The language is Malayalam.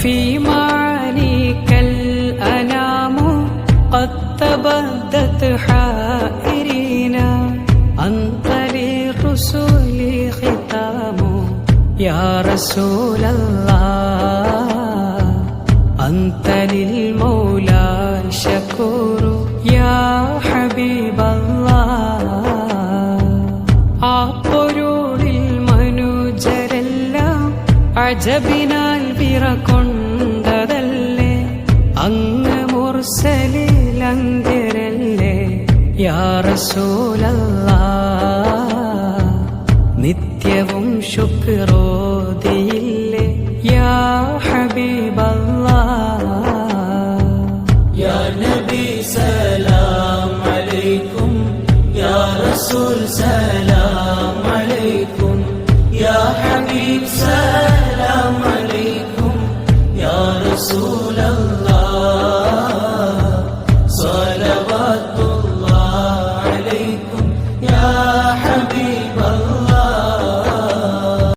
في معانيك الأنام قد تبدت حائرين أنت للرسل ختام يا رسول الله أنت للمولى شكور يا حبيب الله ആ പൊരുളിൽ മനുജരെല്ലാം അജബിനാൽ വിറകൊണ്ടതല്ലേ അങ്ങ് മുർസലിൽ അന്ത്യരല്ലേ യാ റസൂലല്ലാഹ് നിത്യവും ശുക്രോദിയില്ലേ യാ ഹബീബല്ലാഹ് യാ നബി സലാം അലൈക്കും യാ റസൂൽ സലാം അലൈക്കും യാ ഹബീബ് സലാം അലൈക്കും യാ റസൂലല്ലാഹ് സ്വലവാത്തുല്ലാഹ് അലൈക്കും യാ ഹബീബ്